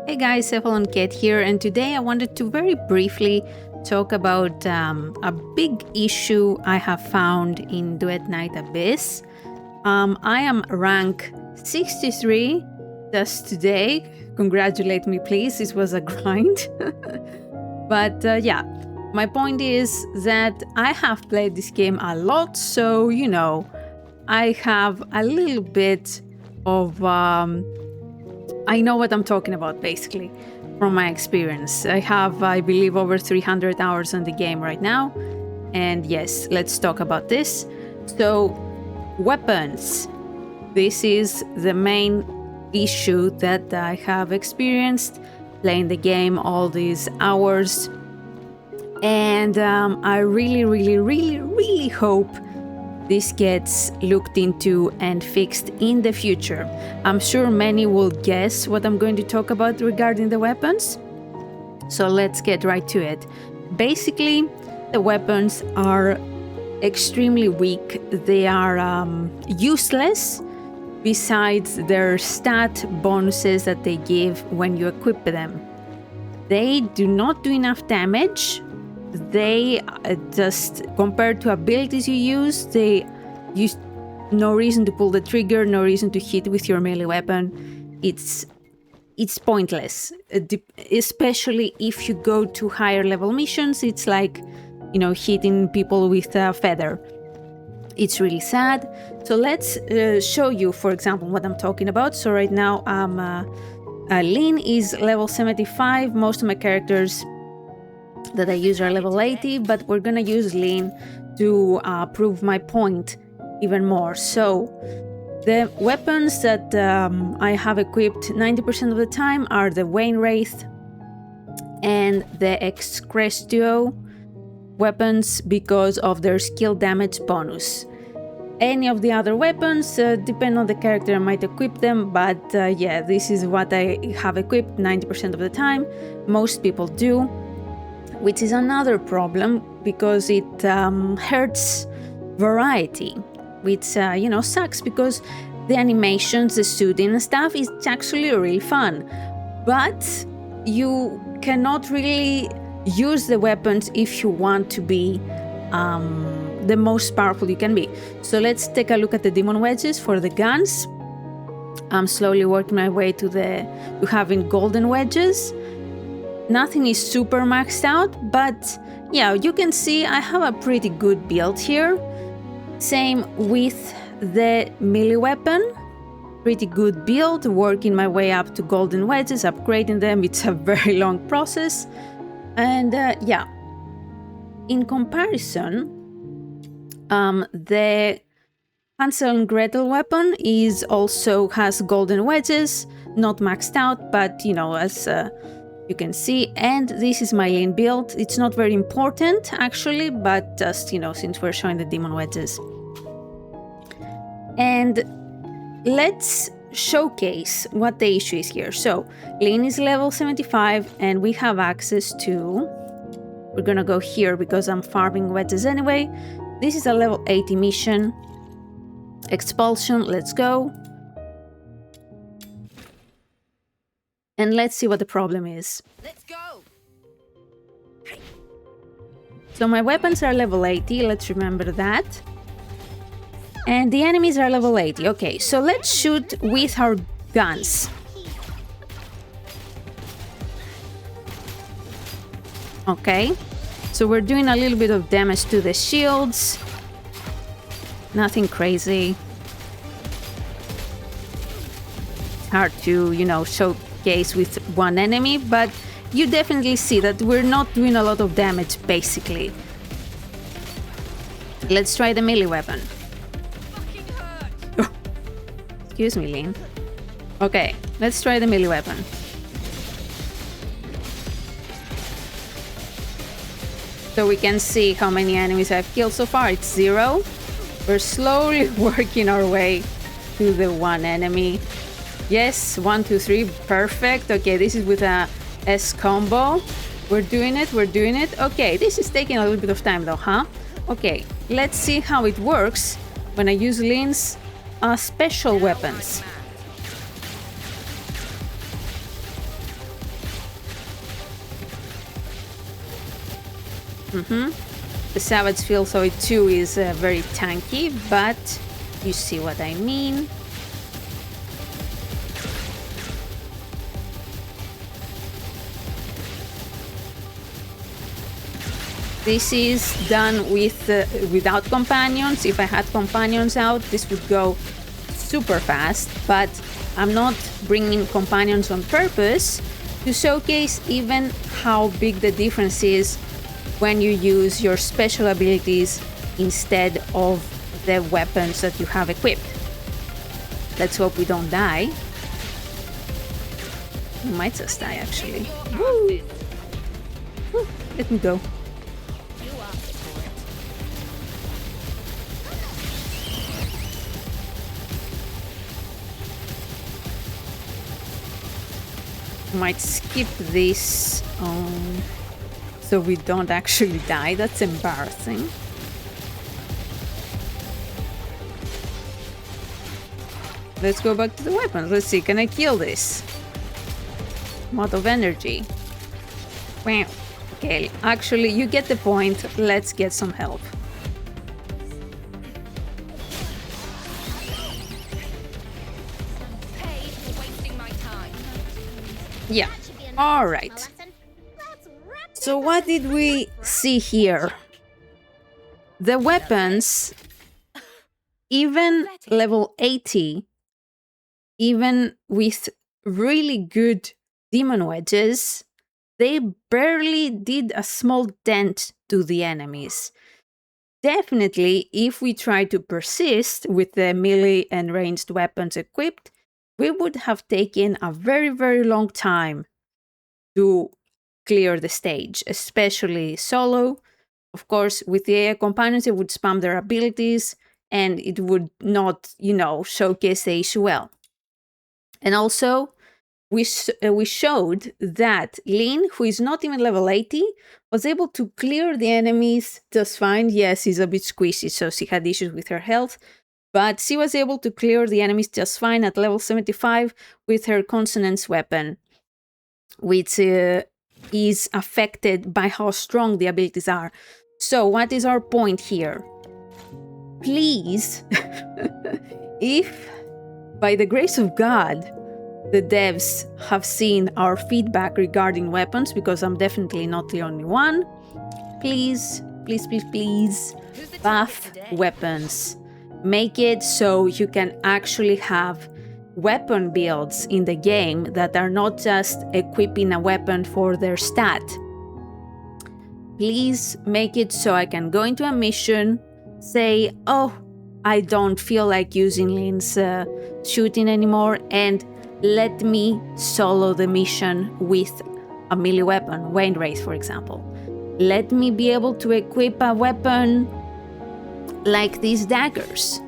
Hey guys, CephalonKet here, and today I wanted to very briefly talk about a big issue I have found in Duet Night Abyss. I am rank 63 just today. Congratulate me, please. This was a grind. But yeah, my point is that I have played this game a lot, so you know, I have a little bit of I know what I'm talking about, basically, from my experience. I have, I believe, over 300 hours on the game right now. And yes, let's talk about this. So, weapons. This is the main issue that I have experienced playing the game all these hours. And I really hope this gets looked into and fixed in the future. I'm sure many will guess what I'm going to talk about regarding the weapons. So let's get right to it. Basically, the weapons are extremely weak. They are useless besides their stat bonuses that they give when you equip them. They do not do enough damage. They just, compared to abilities you use no reason to pull the trigger, no reason to hit with your melee weapon. It's pointless, especially if you go to higher level missions. It's like, you know, hitting people with a feather. It's really sad. So let's show you, for example, what I'm talking about. So right now, Lynn is level 75. Most of my characters that I use are level 80, but we're gonna use Lynn to prove my point even more. So the weapons that I have equipped 90% of the time are the Wayne Wraith and the Excrestio weapons because of their skill damage bonus. Any of the other weapons, depend on the character, I might equip them, but yeah, this is what I have equipped 90% of the time. Most people do, which is another problem because it hurts variety, which you know, sucks because the animations, the shooting and stuff is actually really fun, but you cannot really use the weapons if you want to be the most powerful you can be. So let's take a look at the demon wedges for the guns. I'm slowly working my way to having golden wedges. Nothing is super maxed out, but yeah, you can see I have a pretty good build here. Same with the melee weapon. Pretty good build, working my way up to golden wedges, upgrading them. It's a very long process. And yeah, in comparison, the Hansel and Gretel weapon has golden wedges, not maxed out, but you know, as you can see, and this is my Lynn build. It's not very important actually, but just, you know, since we're showing the demon wedges. And let's showcase what the issue is here. So Lynn is level 75 and we have access to, we're gonna go here because I'm farming wedges anyway. This is a level 80 mission. Expulsion, let's go. And let's see what the problem is. Let's go. So my weapons are level 80, let's remember that. And the enemies are level 80. Okay, so let's shoot with our guns. Okay, so we're doing a little bit of damage to the shields. Nothing crazy. Hard to, you know, showcase with one enemy, but you definitely see that we're not doing a lot of damage, basically. Let's try the melee weapon. Oh. Excuse me, Lynn. Okay, let's try the melee weapon. So we can see how many enemies I've killed so far. It's 0. We're slowly working our way to the one enemy. Yes, 1, 2, 3, perfect. Okay, this is with a S combo. We're doing it. Okay, this is taking a little bit of time though, huh? Okay, let's see how it works when I use Lynn's special weapons. The Savage Fieldoid 2 is very tanky, but you see what I mean. This is done with without companions. If I had companions out, this would go super fast, but I'm not bringing companions on purpose to showcase even how big the difference is when you use your special abilities instead of the weapons that you have equipped. Let's hope we don't die. We might just die, actually. Woo. Woo. Let me go. Might skip this so we don't actually die. That's embarrassing. Let's go back to the weapons. Let's see, can I kill this? Mod of energy. Wow. Okay, actually, you get the point. Let's get some help. Yeah, all right. So what did we see here? The weapons, even level 80, even with really good demon wedges, they barely did a small dent to the enemies. Definitely, if we try to persist with the melee and ranged weapons equipped, we would have taken a very, very long time to clear the stage, especially solo. Of course, with the AI companions, it would spam their abilities and it would not, showcase the issue well. And also, we showed that Lin, who is not even level 80, was able to clear the enemies just fine. Yes, she's a bit squishy, so she had issues with her health. But she was able to clear the enemies just fine at level 75 with her consonance weapon, which is affected by how strong the abilities are. So what is our point here? Please, if by the grace of God, the devs have seen our feedback regarding weapons, because I'm definitely not the only one, please, please, please, please, buff weapons. Make it so you can actually have weapon builds in the game that are not just equipping a weapon for their stat. Please make it so I can go into a mission, say, oh, I don't feel like using Lin's shooting anymore, and let me solo the mission with a melee weapon, Wind Wraith, for example. Let me be able to equip a weapon like these daggers,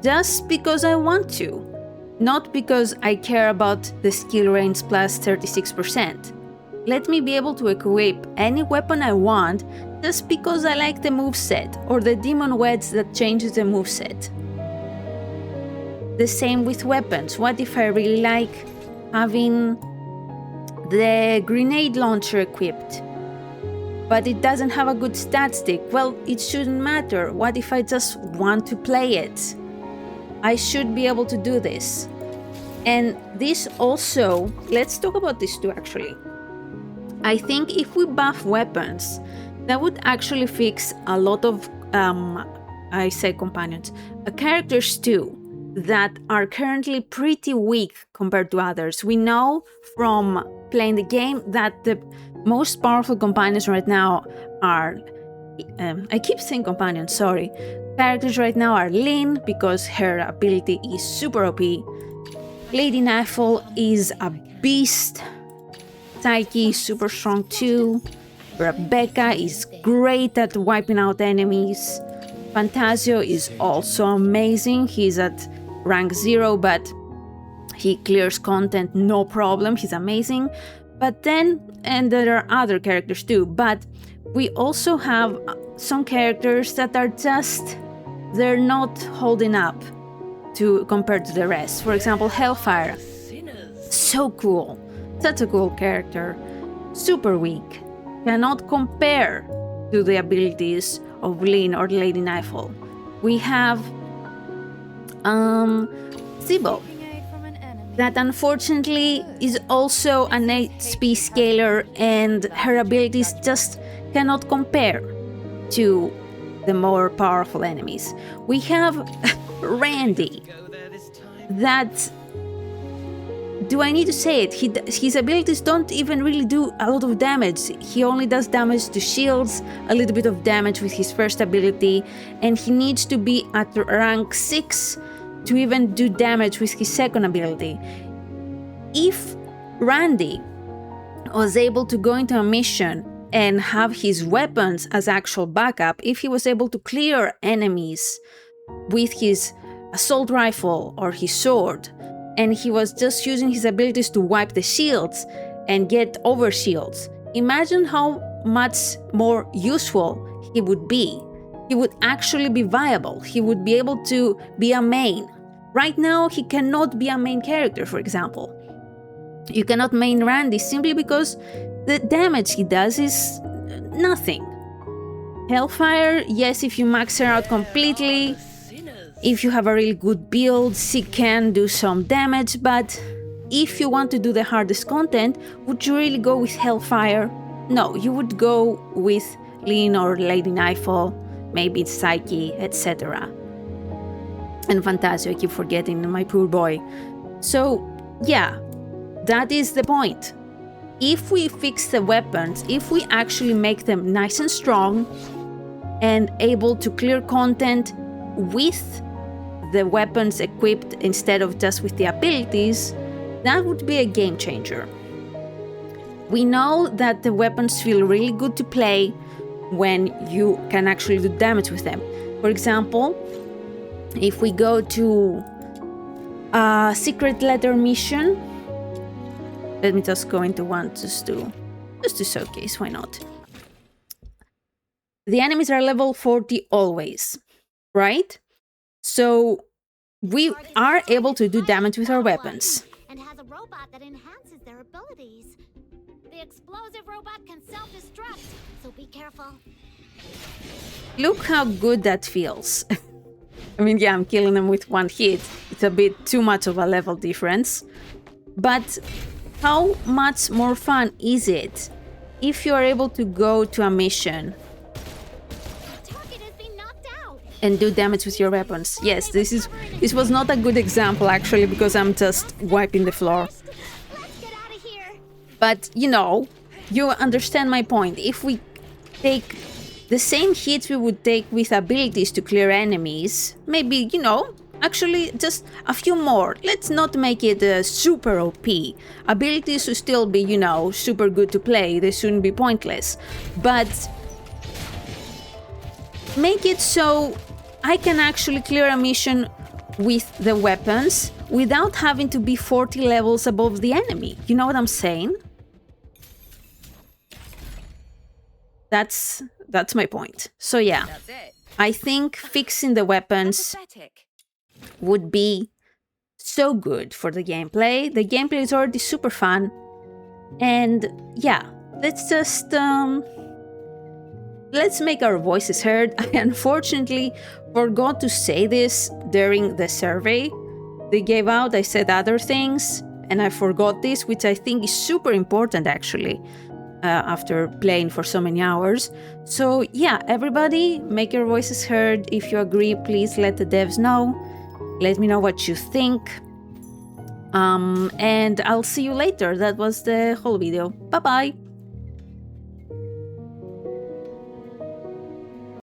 just because I want to, not because I care about the skill range plus 36%. Let me be able to equip any weapon I want just because I like the moveset or the demon wedge that changes the moveset. The same with weapons. What if I really like having the grenade launcher equipped, but it doesn't have a good stat stick? Well, it shouldn't matter. What if I just want to play it? I should be able to do this. And this also, let's talk about this too actually. I think if we buff weapons, that would actually fix a lot of, I say companions, characters too, that are currently pretty weak compared to others. We know from playing the game that the most powerful companions right now are, I keep saying companions, sorry. Characters right now are Lin, because her ability is super OP. Lady Nightfall is a beast. Taiki is super strong too. Rebecca is great at wiping out enemies. Fantasio is also amazing. He's at rank 0, but he clears content no problem. He's amazing. But then, and there are other characters too, but we also have some characters that are just, they're not holding up to compared to the rest. For example, Hellfire. So cool. Such a cool character. Super weak. Cannot compare to the abilities of Lynn or Lady Nightfall. We have Zibo, that unfortunately is also an HP scaler, and her abilities just cannot compare to the more powerful enemies. We have Randy, that, do I need to say it? His abilities don't even really do a lot of damage. He only does damage to shields, a little bit of damage with his first ability, and he needs to be at rank 6 to even do damage with his second ability. If Randy was able to go into a mission and have his weapons as actual backup, if he was able to clear enemies with his assault rifle or his sword, and he was just using his abilities to wipe the shields and get over shields, imagine how much more useful he would be. He would actually be viable. He would be able to be a main. Right now, he cannot be a main character, for example. You cannot main Randy simply because the damage he does is nothing. Hellfire, yes, if you max her out completely, if you have a really good build, she can do some damage, but if you want to do the hardest content, would you really go with Hellfire? No, you would go with Lynn or Lady Nightfall, maybe it's Psyche, etc. And Fantasio, I keep forgetting, my poor boy. So, yeah, that is the point. If we fix the weapons, if we actually make them nice and strong and able to clear content with the weapons equipped instead of just with the abilities, that would be a game changer. We know that the weapons feel really good to play when you can actually do damage with them. For example, if we go to a secret letter mission, let me just go into one just to showcase, why not? The enemies are level 40 always, right? So we are able to do damage with our weapons. And has a robot that enhances their abilities. The explosive robot can self-destruct, so be careful. Look how good that feels. I mean, yeah, I'm killing them with one hit. It's a bit too much of a level difference. But how much more fun is it if you are able to go to a mission and do damage with your weapons? Yes, this was not a good example actually, because I'm just wiping the floor. But you know, you understand my point. If we take the same hits we would take with abilities to clear enemies, maybe, you know, actually just a few more. Let's not make it super OP. Abilities should still be, you know, super good to play. They shouldn't be pointless. But make it so I can actually clear a mission with the weapons without having to be 40 levels above the enemy. You know what I'm saying? That's my point. So yeah, I think fixing the weapons would be so good for the gameplay. The gameplay is already super fun. And yeah, let's just let's make our voices heard. I unfortunately forgot to say this during the survey they gave out. I said other things and I forgot this, which I think is super important actually, after playing for so many hours. So yeah, everybody, make your voices heard. If you agree, please let the devs know. Let me know what you think. And I'll see you later. That was the whole video. Bye bye.